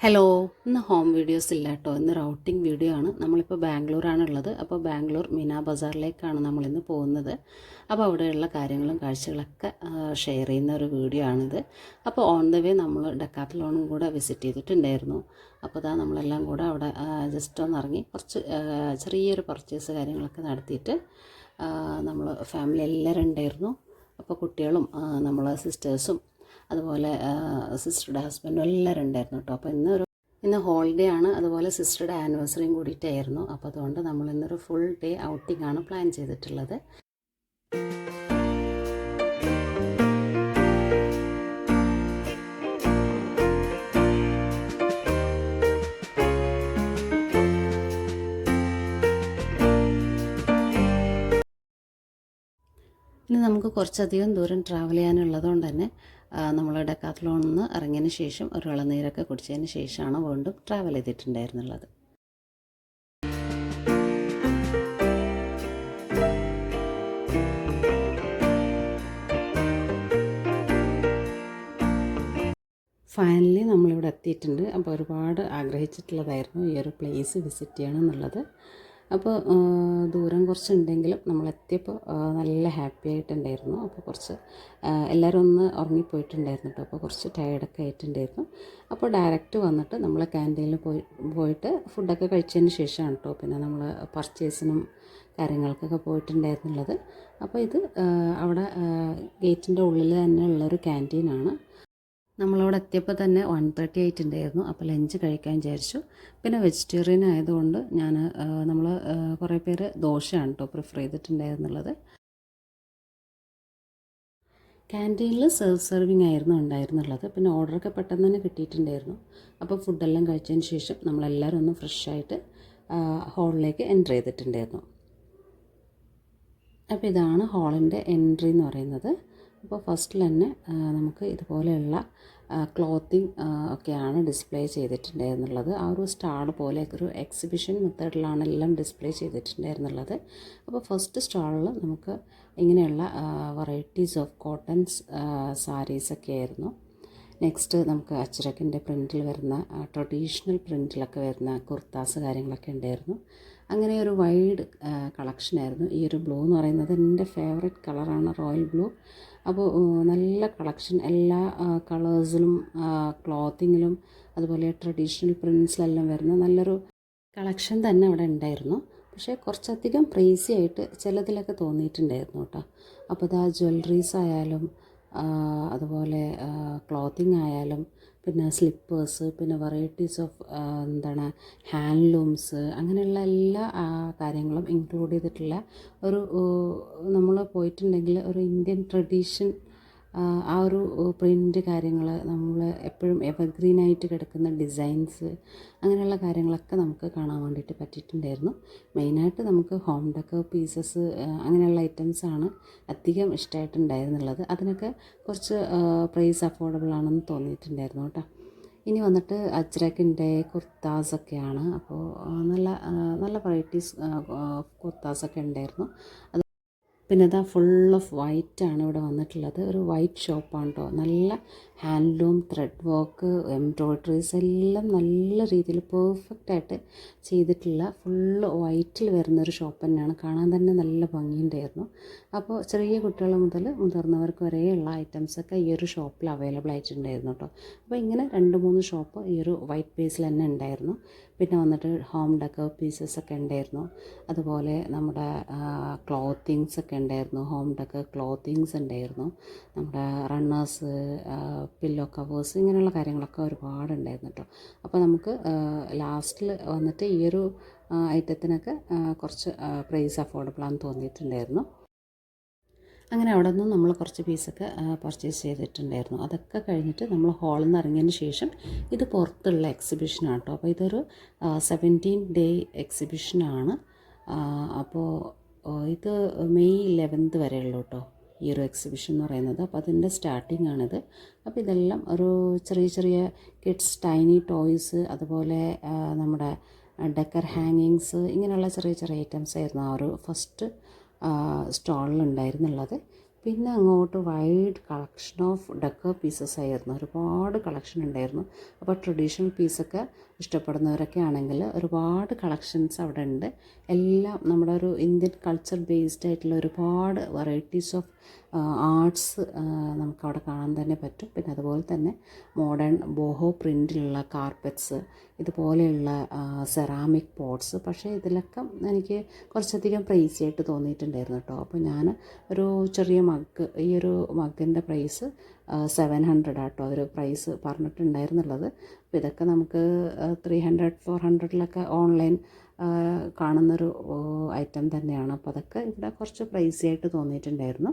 Hello, ഇന്ന് home videos ഇല്ല കേട്ടോ. ഇന്നൊരു ഔട്ടിംഗ് വീഡിയോ ആണ്. നമ്മളിപ്പോൾ ബാംഗ്ലൂരാണുള്ളത്. അപ്പോൾ ബാംഗ്ലൂർ മീന ബസാറിലേക്കാണ് നമ്മളിന്ന് പോകുന്നത്. അപ്പോൾ അവിടെയുള്ള കാര്യങ്ങളും കാഴ്ചകളൊക്കെ ഷെയർ ചെയ്യുന്ന ഒരു വീഡിയോ ആണിത്. അപ്പോൾ ഓൺ ദ വേ നമ്മൾ ഡെക്കാത്ലോണും കൂടെ വിസിറ്റ് ചെയ്തിട്ടുണ്ടായിരുന്നു. അപ്പോൾ അതാ നമ്മളെല്ലാം കൂടെ അവിടെ ജസ്റ്റ് ഒന്ന് ഇറങ്ങി കുറച്ച് ചെറിയൊരു പർച്ചേസ് കാര്യങ്ങളൊക്കെ നടത്തിയിട്ട് നമ്മൾ ഫാമിലി എല്ലാവരും ഉണ്ടായിരുന്നു. അപ്പോൾ കുട്ടികളും നമ്മളെ സിസ്റ്റേഴ്സും അതുപോലെ സിസ്റ്ററുടെ ഹസ്ബൻഡും എല്ലാവരും ഉണ്ടായിരുന്നു കേട്ടോ. അപ്പോൾ ഇന്ന് ഹോളിഡേ ആണ്, അതുപോലെ സിസ്റ്ററുടെ ആനിവേഴ്സറിയും കൂടിയിട്ടായിരുന്നു. അപ്പോൾ അതുകൊണ്ട് നമ്മൾ ഇന്നൊരു ഫുൾ ഡേ ഔട്ടിംഗ് ആണ് പ്ലാൻ ചെയ്തിട്ടുള്ളത്. ഇനി നമുക്ക് കുറച്ചധികം ദൂരം ട്രാവൽ ചെയ്യാനുള്ളതുകൊണ്ട് തന്നെ നമ്മൾ ഡെക്കാത്ലോണിൽ നിന്ന് ഇറങ്ങിയതിന് ശേഷം ഒരു ഇളനീരൊക്കെ കുടിച്ചതിന് ശേഷമാണ് വീണ്ടും ട്രാവൽ ചെയ്തിട്ടുണ്ടായിരുന്നുള്ളത്. ഫൈനലി നമ്മളിവിടെ എത്തിയിട്ടുണ്ട്. അപ്പോൾ ഒരുപാട് ആഗ്രഹിച്ചിട്ടുള്ളതായിരുന്നു ഈ ഒരു പ്ലേസ് വിസിറ്റ് ചെയ്യണം എന്നുള്ളത്. അപ്പോൾ ദൂരം കുറച്ചുണ്ടെങ്കിലും നമ്മളെത്തിയപ്പോൾ നല്ല ഹാപ്പി ആയിട്ടുണ്ടായിരുന്നു. അപ്പോൾ കുറച്ച് എല്ലാവരും ഒന്ന് ഉറങ്ങിപ്പോയിട്ടുണ്ടായിരുന്നു കേട്ടോ. അപ്പോൾ കുറച്ച് ടയർഡൊക്കെ ആയിട്ടുണ്ടായിരുന്നു. അപ്പോൾ ഡയറക്റ്റ് വന്നിട്ട് നമ്മൾ ക്യാൻറ്റീനിൽ പോയിട്ട് ഫുഡൊക്കെ കഴിച്ചതിന് ശേഷമാണ് കേട്ടോ പിന്നെ നമ്മൾ പർച്ചേസിനും കാര്യങ്ങൾക്കൊക്കെ പോയിട്ടുണ്ടായിരുന്നുള്ളത്. അപ്പോൾ ഇത് അവിടെ ഗേറ്റിൻ്റെ ഉള്ളിൽ തന്നെ ഉള്ളൊരു ക്യാൻറ്റീനാണ്. നമ്മളവിടെ എത്തിയപ്പോൾ തന്നെ 1:30 ആയിട്ടുണ്ടായിരുന്നു. അപ്പോൾ ലഞ്ച് കഴിക്കാൻ വിചാരിച്ചു. പിന്നെ വെജിറ്റേറിയൻ ആയതുകൊണ്ട് നമ്മൾ കുറേ പേര് ദോശയാണ് കേട്ടോ പ്രിഫർ ചെയ്തിട്ടുണ്ടായിരുന്നുള്ളത്. ക്യാൻറ്റീനിൽ സെർവിങ് ആയിരുന്നു ഉണ്ടായിരുന്നുള്ളത്. പിന്നെ ഓർഡറൊക്കെ പെട്ടെന്ന് തന്നെ കിട്ടിയിട്ടുണ്ടായിരുന്നു. അപ്പോൾ ഫുഡെല്ലാം കഴിച്ചതിന് ശേഷം നമ്മളെല്ലാവരും ഒന്ന് ഫ്രഷായിട്ട് ഹാളിലേക്ക് എൻ്റർ ചെയ്തിട്ടുണ്ടായിരുന്നു. അപ്പോൾ ഇതാണ് ഹാളിൻ്റെ എൻട്രി എന്ന് പറയുന്നത്. അപ്പോൾ ഫസ്റ്റിൽ തന്നെ നമുക്ക് ഇതുപോലെയുള്ള ക്ലോത്തിങ് ഒക്കെയാണ് ഡിസ്പ്ലേ ചെയ്തിട്ടുണ്ടായിരുന്നുള്ളത്. ആ ഒരു സ്റ്റാൾ പോലെ ഒരു എക്സിബിഷൻ മെത്തേഡിലാണ് എല്ലാം ഡിസ്പ്ലേ ചെയ്തിട്ടുണ്ടായിരുന്നുള്ളത്. അപ്പോൾ ഫസ്റ്റ് സ്റ്റാളിൽ നമുക്ക് ഇങ്ങനെയുള്ള വെറൈറ്റീസ് ഓഫ് കോട്ടൺസ് സാരീസൊക്കെ ആയിരുന്നു. നെക്സ്റ്റ് നമുക്ക് അച്ചരക്കിൻ്റെ പ്രിൻറ്റിൽ വരുന്ന ട്രഡീഷണൽ പ്രിൻറ്റിലൊക്കെ വരുന്ന കുർത്താസ് കാര്യങ്ങളൊക്കെ ഉണ്ടായിരുന്നു. അങ്ങനെ ഒരു വൈഡ് കളക്ഷനായിരുന്നു. ഈ ഒരു ബ്ലൂ എന്ന് പറയുന്നത് എൻ്റെ ഫേവറേറ്റ് കളറാണ്, റോയൽ ബ്ലൂ. അപ്പോൾ നല്ല കളക്ഷൻ, എല്ലാ കളേഴ്സിലും ക്ലോത്തിങ്ങിലും അതുപോലെ ട്രഡീഷണൽ പ്രിൻസിലെല്ലാം വരുന്ന നല്ലൊരു കളക്ഷൻ തന്നെ അവിടെ ഉണ്ടായിരുന്നു. പക്ഷേ കുറച്ചധികം പ്രൈസി ആയിട്ട് ചിലതിലൊക്കെ തോന്നിയിട്ടുണ്ടായിരുന്നു കേട്ടോ. അപ്പോൾ ഇതാ ജ്വല്ലറീസ് ആയാലും അതുപോലെ ക്ലോത്തിങ് ആയാലും പിന്നെ സ്ലിപ്പേഴ്സ്, പിന്നെ വെറൈറ്റീസ് ഓഫ് ഹാൻഡ്ലൂംസ്, അങ്ങനെയുള്ള എല്ലാ കാര്യങ്ങളും ഇൻക്ലൂഡ് ചെയ്തിട്ടുള്ള ഒരു നമ്മൾ പോയിട്ടുണ്ടെങ്കിൽ ഒരു ഇന്ത്യൻ ട്രഡീഷൻ ആ ഒരു പ്രിൻ്റ് കാര്യങ്ങൾ, നമ്മൾ എപ്പോഴും എവർഗ്രീനായിട്ട് കിടക്കുന്ന ഡിസൈൻസ്, അങ്ങനെയുള്ള കാര്യങ്ങളൊക്കെ നമുക്ക് കാണാൻ വേണ്ടിയിട്ട് പറ്റിയിട്ടുണ്ടായിരുന്നു. മെയിനായിട്ട് നമുക്ക് ഹോം ഡെക്കർ പീസസ് അങ്ങനെയുള്ള ഐറ്റംസാണ് അധികം ഇഷ്ടമായിട്ടുണ്ടായിരുന്നുള്ളത്. അതിനൊക്കെ കുറച്ച് പ്രൈസ് അഫോർഡബിൾ ആണെന്ന് തോന്നിയിട്ടുണ്ടായിരുന്നു കേട്ടോ. ഇനി വന്നിട്ട് അജ്രക്കിൻ്റെ കുർത്താസൊക്കെയാണ്. അപ്പോൾ നല്ല നല്ല വെറൈറ്റീസ് കുർത്താസൊക്കെ ഉണ്ടായിരുന്നു. പിന്നെ ഇതാ ഫുൾ ഓഫ് വൈറ്റാണ് ഇവിടെ വന്നിട്ടുള്ളത്. ഒരു വൈറ്റ് ഷോപ്പാണ് കേട്ടോ. നല്ല ഹാൻഡ്ലൂം, ത്രെഡ് വർക്ക്, എംബ്രോയ്ഡറീസ് എല്ലാം നല്ല രീതിയിൽ പെർഫെക്റ്റായിട്ട് ചെയ്തിട്ടുള്ള ഫുള്ള് വൈറ്റിൽ വരുന്നൊരു ഷോപ്പ് തന്നെയാണ്. കാണാൻ തന്നെ നല്ല ഭംഗിയുണ്ടായിരുന്നു. അപ്പോൾ ചെറിയ കുട്ടികൾ മുതൽ മുതിർന്നവർക്ക് വരെയുള്ള ഐറ്റംസൊക്കെ ഈ ഒരു ഷോപ്പിൽ അവൈലബിൾ ആയിട്ടുണ്ടായിരുന്നു കേട്ടോ. അപ്പോൾ ഇങ്ങനെ 2-3 ഷോപ്പ് ഈ ഒരു വൈറ്റ് ബേസിൽ തന്നെ ഉണ്ടായിരുന്നു. പിന്നെ വന്നിട്ട് ഹോം ഡെക്കർ പീസസൊക്കെ ഉണ്ടായിരുന്നു. അതുപോലെ നമ്മുടെ ക്ലോത്തിങ്സ് ഒക്കെ ഉണ്ടായിരുന്നു. ഹോം ഡെക്കർ ക്ലോത്തിങ്സ് ഉണ്ടായിരുന്നു. നമ്മുടെ റണ്ണേഴ്സ്, പില്ലോ കവേഴ്സ്, ഇങ്ങനെയുള്ള കാര്യങ്ങളൊക്കെ ഒരുപാടുണ്ടായിരുന്നു കേട്ടോ. അപ്പോൾ നമുക്ക് ലാസ്റ്റിൽ വന്നിട്ട് ഈ ഒരു ഐറ്റത്തിനൊക്കെ കുറച്ച് പ്രൈസ് അഫോർഡബിളാണെന്ന് തോന്നിയിട്ടുണ്ടായിരുന്നു. അങ്ങനെ അവിടെ നിന്ന് നമ്മൾ കുറച്ച് പീസൊക്കെ പർച്ചേസ് ചെയ്തിട്ടുണ്ടായിരുന്നു. അതൊക്കെ കഴിഞ്ഞിട്ട് നമ്മൾ ഹാളിൽ നിന്ന് ഇറങ്ങിയതിന് ശേഷം ഇത് പുറത്തുള്ള എക്സിബിഷനാണ് കേട്ടോ. അപ്പോൾ ഇതൊരു 17 ഡേ എക്സിബിഷനാണ്. അപ്പോൾ ഇത് മെയ് 11 വരെയുള്ളൂ കേട്ടോ ഈ ഒരു എക്സിബിഷൻ എന്ന് പറയുന്നത്. അപ്പോൾ അതിൻ്റെ സ്റ്റാർട്ടിംഗ് ആണിത്. അപ്പോൾ ഇതെല്ലാം ഒരു ചെറിയ ചെറിയ കിഡ്സ് ടൈനി ടോയ്സ്, അതുപോലെ നമ്മുടെ ഡെക്കർ ഹാങ്ങിങ്സ്, ഇങ്ങനെയുള്ള ചെറിയ ചെറിയ ഐറ്റംസ് ആയിരുന്നു ആ ഒരു ഫസ്റ്റ് സ്റ്റാളിലുണ്ടായിരുന്നുള്ളത്. പിന്നെ അങ്ങോട്ട് wide collection of decor pieces ആയിരുന്നു, ഒരുപാട് കളക്ഷൻ ഉണ്ടായിരുന്നു. അപ്പോൾ ട്രഡീഷണൽ പീസൊക്കെ ഇഷ്ടപ്പെടുന്നവരൊക്കെ ആണെങ്കിൽ ഒരുപാട് കളക്ഷൻസ് അവിടെ ഉണ്ട്. എല്ലാം നമ്മുടെ ഒരു ഇന്ത്യൻ കൾച്ചർ ബേസ്ഡ് ആയിട്ടുള്ള ഒരുപാട് വെറൈറ്റീസ് ഓഫ് ആർട്സ് നമുക്കവിടെ കാണാൻ തന്നെ പറ്റും. പിന്നെ അതുപോലെ തന്നെ മോഡേൺ ബോഹോ പ്രിൻറ്റിലുള്ള കാർപ്പറ്റ്സ്, ഇതുപോലെയുള്ള സെറാമിക് പോട്ട്സ്. പക്ഷേ ഇതിലൊക്കെ എനിക്ക് കുറച്ചധികം പ്രൈസി ആയിട്ട് തോന്നിയിട്ടുണ്ടായിരുന്നു കേട്ടോ. അപ്പോൾ ഞാൻ ഒരു ചെറിയ മഗ്, ഈ ഒരു മഗ്ഗിൻ്റെ പ്രൈസ് 700 ആട്ടോ അവർ പ്രൈസ് പറഞ്ഞിട്ടുണ്ടായിരുന്നുള്ളത്. അപ്പോൾ ഇതൊക്കെ നമുക്ക് 300 400 ഓൺലൈൻ കാണുന്നൊരു ഐറ്റം തന്നെയാണ്. അപ്പോൾ അതൊക്കെ ഇവിടെ കുറച്ച് പ്രൈസി ആയിട്ട് തോന്നിയിട്ടുണ്ടായിരുന്നു.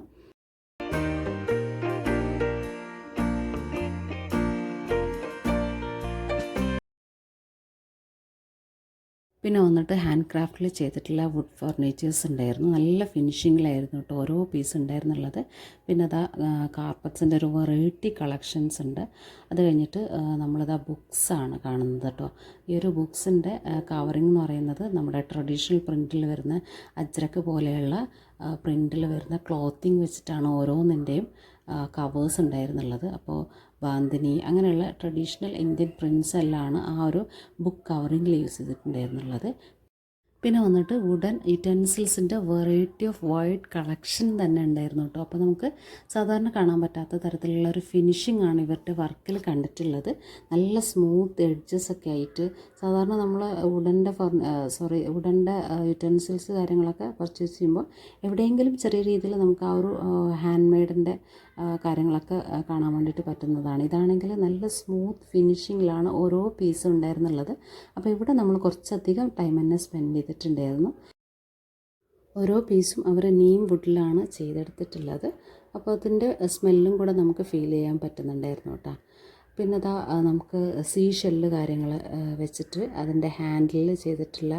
പിന്നെ വന്നിട്ട് ഹാൻഡ് ക്രാഫ്റ്റിൽ ചെയ്തിട്ടുള്ള വുഡ് ഫർണിച്ചേഴ്സ് ഉണ്ടായിരുന്നു, നല്ല ഫിനിഷിങ്ങിലായിരുന്നു കേട്ടോ ഓരോ പീസ് ഉണ്ടായിരുന്നുള്ളത്. പിന്നെ അതാ കാർപ്പറ്റ്സിൻ്റെ ഒരു വെറൈറ്റി കളക്ഷൻസ് ഉണ്ട്. അത് കഴിഞ്ഞിട്ട് നമ്മളിതാ ബുക്സാണ് കാണുന്നത് കേട്ടോ. ഈ ഒരു ബുക്സിൻ്റെ കവറിംഗ് എന്ന് പറയുന്നത് നമ്മുടെ ട്രഡീഷണൽ പ്രിൻറ്റിൽ വരുന്ന അജ്രക്ക് പോലെയുള്ള പ്രിൻറ്റിൽ വരുന്ന ക്ലോത്തിങ് വെച്ചിട്ടാണ് ഓരോന്നിൻ്റെയും കവേഴ്സ് ഉണ്ടായിരുന്നുള്ളത്. അപ്പോൾ ബാന്തിനി അങ്ങനെയുള്ള ട്രഡീഷണൽ ഇന്ത്യൻ പ്രിൻറ്റ്സ് എല്ലാമാണ് ആ ഒരു ബുക്ക് കവറിങ്ങിൽ യൂസ് ചെയ്തിട്ടുണ്ടായിരുന്നുള്ളത്. പിന്നെ വന്നിട്ട് വുഡൻ യൂറ്റൻസിൽസിൻ്റെ വെറൈറ്റി ഓഫ് വൈഡ് കളക്ഷൻ തന്നെ ഉണ്ടായിരുന്നു കേട്ടോ. അപ്പോൾ നമുക്ക് സാധാരണ കാണാൻ പറ്റാത്ത തരത്തിലുള്ള ഒരു ഫിനിഷിംഗ് ആണ് ഇവരുടെ വർക്കിൽ കണ്ടിട്ടുള്ളത്. നല്ല സ്മൂത്ത് എഡ്ജസ് ഒക്കെ ആയിട്ട്, സാധാരണ നമ്മൾ വുഡൻ്റെ യൂറ്റൻസിൽസ് കാര്യങ്ങളൊക്കെ പർച്ചേസ് ചെയ്യുമ്പോൾ എവിടെയെങ്കിലും ചെറിയ രീതിയിൽ നമുക്ക് ആ ഒരു ഹാൻഡ് മെയ്ഡിൻ്റെ കാര്യങ്ങളൊക്കെ കാണാൻ വേണ്ടിയിട്ട് പറ്റുന്നതാണ്. ഇതാണെങ്കിൽ നല്ല സ്മൂത്ത് ഫിനിഷിങ്ങിലാണ് ഓരോ പീസും ഉണ്ടായിരുന്നുള്ളത്. അപ്പോൾ ഇവിടെ നമ്മൾ കുറച്ചധികം ടൈം തന്നെ സ്പെൻഡ് ചെയ്തിട്ടുണ്ടായിരുന്നു. ഓരോ പീസും അവർ നീം വുഡിലാണ് ചെയ്തെടുത്തിട്ടുള്ളത്. അപ്പോൾ അതിൻ്റെ സ്മെല്ലും കൂടെ നമുക്ക് ഫീൽ ചെയ്യാൻ പറ്റുന്നുണ്ടായിരുന്നു കേട്ടോ. പിന്നെ അതാ നമുക്ക് സീ ഷെല്ല് കാര്യങ്ങൾ വെച്ചിട്ട് അതിൻ്റെ ഹാൻഡിൽ ചെയ്തിട്ടുള്ള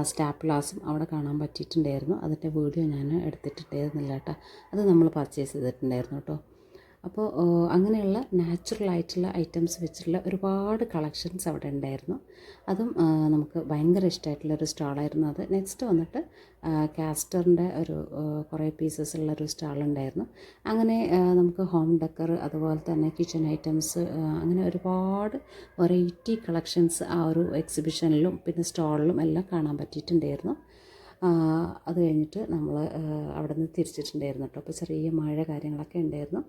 സ്റ്റാപ്ലാസും അവിടെ കാണാൻ പറ്റിയിട്ടുണ്ടായിരുന്നു. അതിൻ്റെ വീഡിയോ ഞാൻ എടുത്തിട്ടുണ്ടായിരുന്നില്ല കേട്ടോ, അത് നമ്മൾ പർച്ചേസ് ചെയ്തിട്ടുണ്ടായിരുന്നു കേട്ടോ. അപ്പോൾ അങ്ങനെയുള്ള നാച്ചുറൽ ആയിട്ടുള്ള ഐറ്റംസ് വെച്ചിട്ടുള്ള ഒരുപാട് കളക്ഷൻസ് അവിടെ ഉണ്ടായിരുന്നു. അതും നമുക്ക് ഭയങ്കര ഇഷ്ടമായിട്ടുള്ളൊരു സ്റ്റാളായിരുന്നു അത്. നെക്സ്റ്റ് വന്നിട്ട് കാസ്റ്ററിൻ്റെ ഒരു കുറേ പീസസ് ഉള്ളൊരു സ്റ്റാളുണ്ടായിരുന്നു. അങ്ങനെ നമുക്ക് ഹോം ഡെക്കർ, അതുപോലെ തന്നെ കിച്ചൺ ഐറ്റംസ്, അങ്ങനെ ഒരുപാട് വെറൈറ്റി കളക്ഷൻസ് ആ ഒരു എക്സിബിഷനിലും പിന്നെ സ്റ്റാളിലും എല്ലാം കാണാൻ പറ്റിയിട്ടുണ്ടായിരുന്നു. അത് കഴിഞ്ഞിട്ട് നമ്മൾ അവിടെ നിന്ന് തിരിച്ചിട്ടുണ്ടായിരുന്നു കേട്ടോ. അപ്പോൾ ചെറിയ മഴ കാര്യങ്ങളൊക്കെ ഉണ്ടായിരുന്നു.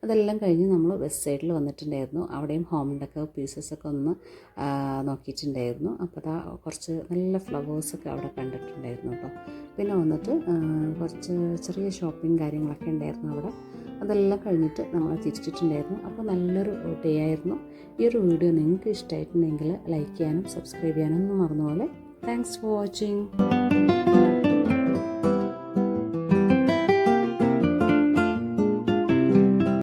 അതെല്ലാം കഴിഞ്ഞ് നമ്മൾ വെസ്റ്റ് സൈഡിൽ വന്നിട്ടുണ്ടായിരുന്നു. അവിടെയും ഹോം ഡെക്കർ പീസസൊക്കെ ഒന്ന് നോക്കിയിട്ടുണ്ടായിരുന്നു. അപ്പോൾ അതാ കുറച്ച് നല്ല ഫ്ലവേഴ്സൊക്കെ അവിടെ കണ്ടിട്ടുണ്ടായിരുന്നു കേട്ടോ. പിന്നെ വന്നിട്ട് കുറച്ച് ചെറിയ ഷോപ്പിംഗ് കാര്യങ്ങളൊക്കെ ഉണ്ടായിരുന്നു അവിടെ. അതെല്ലാം കഴിഞ്ഞിട്ട് നമ്മൾ തിരിച്ചിട്ടുണ്ടായിരുന്നു. അപ്പോൾ നല്ലൊരു ഡേ ആയിരുന്നു. ഈ ഒരു വീഡിയോ നിങ്ങൾക്ക് ഇഷ്ടമായിട്ടുണ്ടെങ്കിൽ ലൈക്ക് ചെയ്യാനും സബ്സ്ക്രൈബ് ചെയ്യാനും ഒന്നും മറന്നുപോലെ. Thanks for watching.